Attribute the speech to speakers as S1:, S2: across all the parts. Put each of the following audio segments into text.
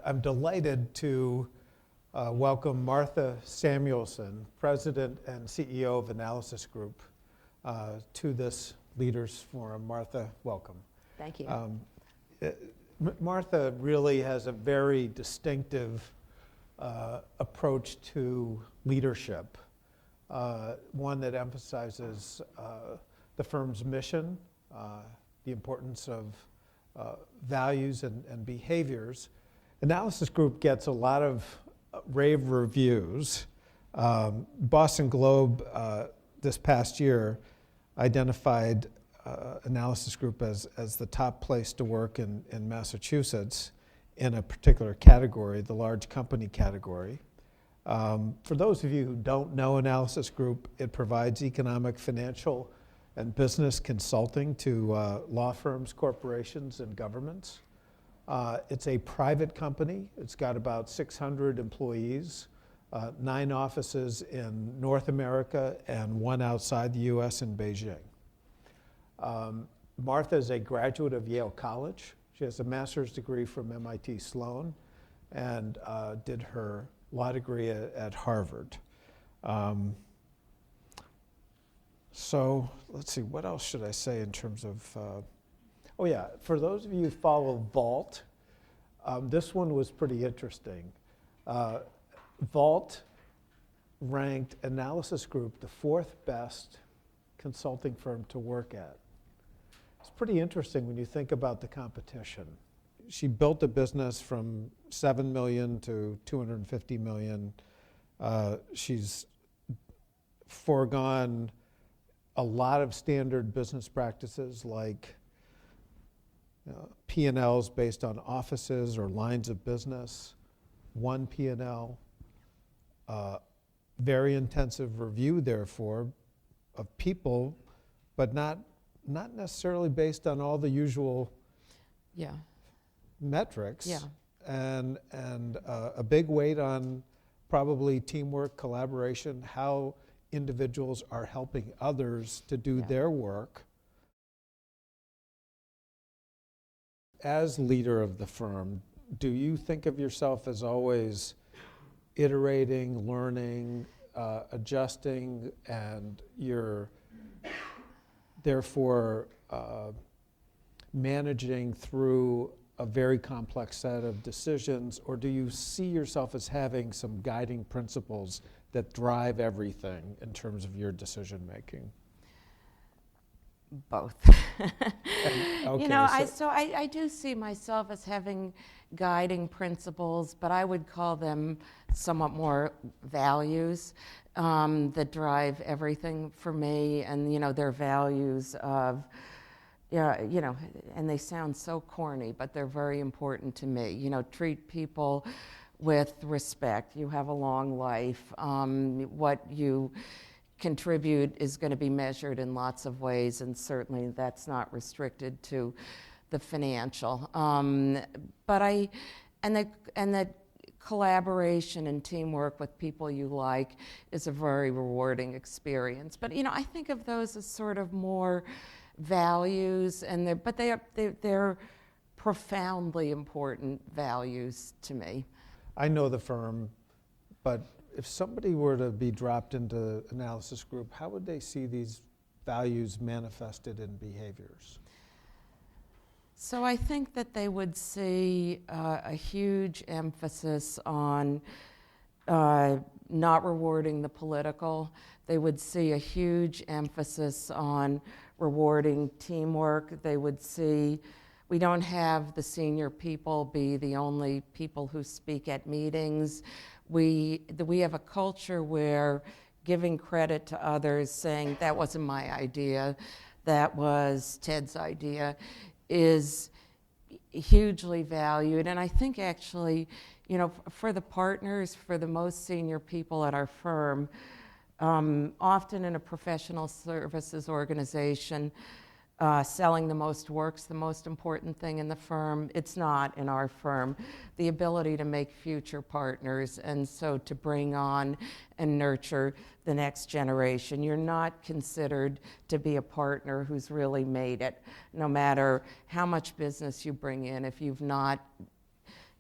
S1: I'm delighted to welcome Martha Samuelson, President and CEO of Analysis Group, to this Leaders Forum. Martha, welcome.
S2: Thank you.
S1: Martha really has a very distinctive approach to leadership, one that emphasizes the firm's mission, the importance of values and behaviors. Analysis Group gets a lot of rave reviews. Boston Globe this past year identified Analysis Group as the top place to work in Massachusetts in a particular category, the large company category. For those of you who don't know Analysis Group, it provides economic, financial, and business consulting to law firms, corporations, and governments. It's a private company. It's got about 600 employees, 9 offices in North America, and 1 outside the US in Beijing. Martha is a graduate of Yale College. She has a master's degree from MIT Sloan and did her law degree at Harvard. So let's see, what else should I say in terms of, oh yeah, for those of you who follow Vault, this one was pretty interesting. Vault ranked Analysis Group the 4th best consulting firm to work at. It's pretty interesting when you think about the competition. She built a business from 7 million to 250 million. She's foregone a lot of standard business practices like P&Ls based on offices or lines of business, one P&L, very intensive review, therefore, of people, but not necessarily based on all the usual metrics.
S2: Yeah.
S1: And a big weight on probably teamwork, collaboration, how individuals are helping others to do their work. As leader of the firm, do you think of yourself as always iterating, learning, adjusting, and you're therefore managing through a very complex set of decisions, or do you see yourself as having some guiding principles that drive everything in terms of your decision making?
S2: Both.
S1: Okay,
S2: I do see myself as having guiding principles, but I would call them somewhat more values that drive everything for me, and they're values of, and they sound so corny, but they're very important to me. Treat people with respect. You have a long life. What you contribute is going to be measured in lots of ways, and certainly that's not restricted to the financial. But that collaboration and teamwork with people you like is a very rewarding experience. But I think of those as sort of more values, but they're profoundly important values to me.
S1: I know the firm, but if somebody were to be dropped into Analysis Group, how would they see these values manifested in behaviors?
S2: So I think that they would see a huge emphasis on not rewarding the political. They would see a huge emphasis on rewarding teamwork. They would see we don't have the senior people be the only people who speak at meetings. We have a culture where giving credit to others, saying that wasn't my idea, that was Ted's idea, is hugely valued. And I think actually, for the partners, for the most senior people at our firm, often in a professional services organization, selling the most work's the most important thing in the firm. It's not in our firm. The ability to make future partners, and so to bring on and nurture the next generation. You're not considered to be a partner who's really made it, no matter how much business you bring in. If you've not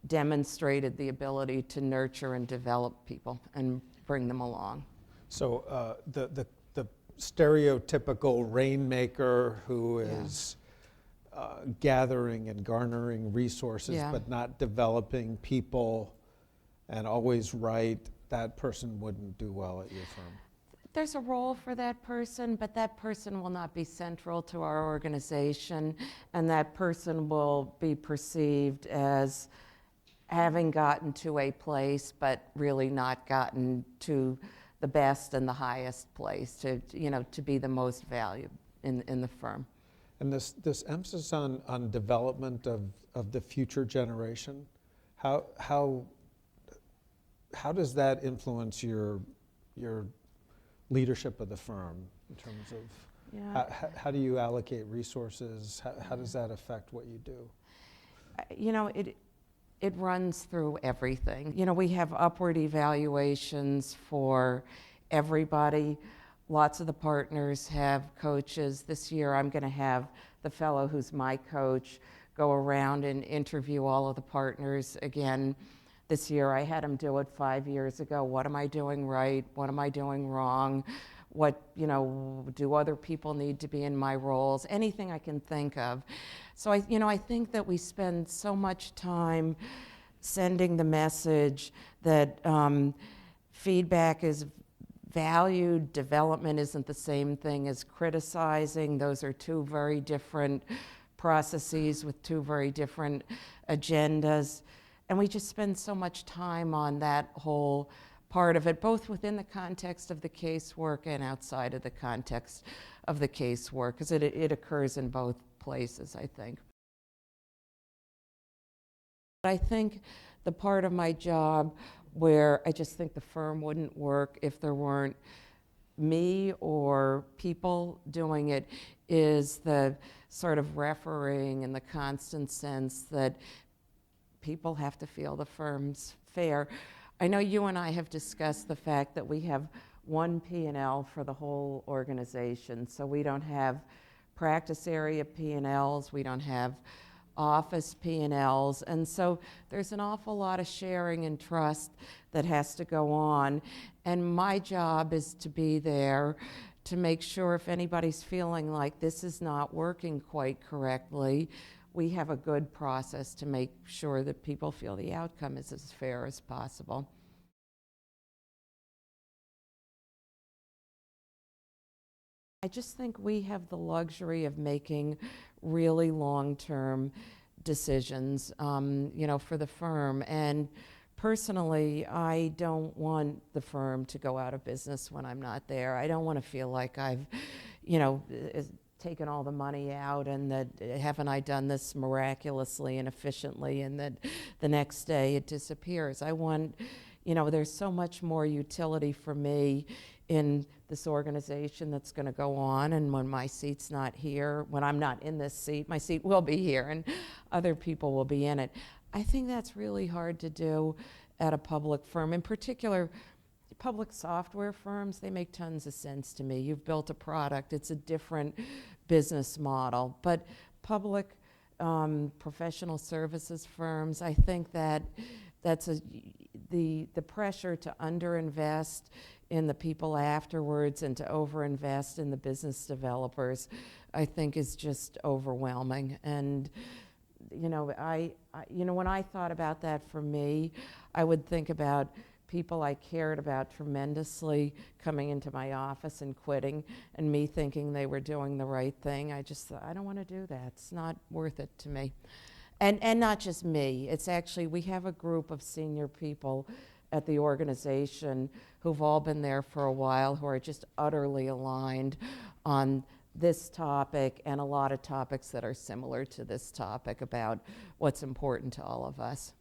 S2: demonstrated the ability to nurture and develop people and bring them along.
S1: So the stereotypical rainmaker who is gathering and garnering resources but not developing people and always right, that person wouldn't do well at your firm.
S2: There's a role for that person, but that person will not be central to our organization, and that person will be perceived as having gotten to a place but really not gotten to the best and the highest place, to be the most valued in the firm.
S1: And this emphasis on development of the future generation, how does that influence your leadership of the firm in terms of how do you allocate resources? How does that affect what you do?
S2: It runs through everything. We have upward evaluations for everybody. Lots of the partners have coaches. This year I'm going to have the fellow who's my coach go around and interview all of the partners again. This year I had him do it 5 years ago. What am I doing right? What am I doing wrong? What, do other people need to be in my roles? Anything I can think of. So I think that we spend so much time sending the message that feedback is valued, development isn't the same thing as criticizing. Those are two very different processes with two very different agendas. And we just spend so much time on that whole part of it, both within the context of the casework and outside of the context of the casework, because it occurs in both places, I think. I think the part of my job where I just think the firm wouldn't work if there weren't me or people doing it is the sort of refereeing and the constant sense that people have to feel the firm's fair. I know you and I have discussed the fact that we have one P&L for the whole organization, so we don't have practice area P&Ls, we don't have office P&Ls, and so there's an awful lot of sharing and trust that has to go on, and my job is to be there to make sure if anybody's feeling like this is not working quite correctly, we have a good process to make sure that people feel the outcome is as fair as possible. I just think we have the luxury of making really long-term decisions, for the firm. And personally, I don't want the firm to go out of business when I'm not there. I don't want to feel like I've, taken all the money out and that haven't I done this miraculously and efficiently and that the next day it disappears. I want, there's so much more utility for me in this organization that's going to go on, and when my seat's not here, when I'm not in this seat, my seat will be here and other people will be in it. I think that's really hard to do at a public firm. In particular, public software firms, they make tons of sense to me. You've built a product, it's a different business model. But public professional services firms, I think that's the pressure to underinvest in the people afterwards and to overinvest in the business developers, I think is just overwhelming. And when I thought about that for me, I would think about people I cared about tremendously coming into my office and quitting, and me thinking they were doing the right thing. I just thought, I don't want to do that. It's not worth it to me. And not just me. It's actually, we have a group of senior people at the organization who've all been there for a while, who are just utterly aligned on this topic and a lot of topics that are similar to this topic about what's important to all of us.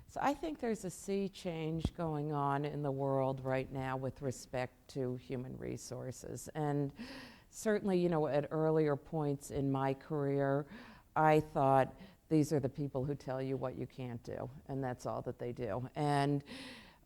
S2: So I think there's a sea change going on in the world right now with respect to human resources. And certainly, at earlier points in my career, I thought these are the people who tell you what you can't do, and that's all that they do. And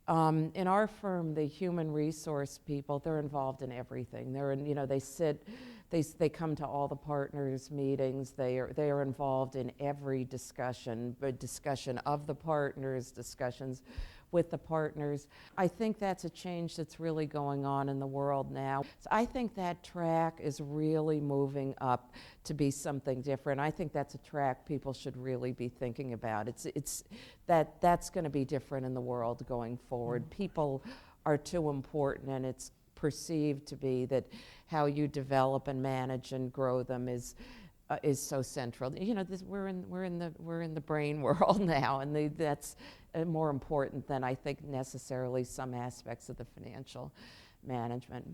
S2: in our firm, the human resource people, they're involved in everything. They sit they come to all the partners meetings. They are involved in every discussion, but discussion of the partners, discussions with the partners. I think that's a change that's really going on in the world now. So I think that track is really moving up to be something different. I think that's a track people should really be thinking about. That's going to be different in the world going forward. People are too important, and it's perceived to be that how you develop and manage and grow them is so central. You know, we're in the brain world now, and that's more important than I think necessarily some aspects of the financial management.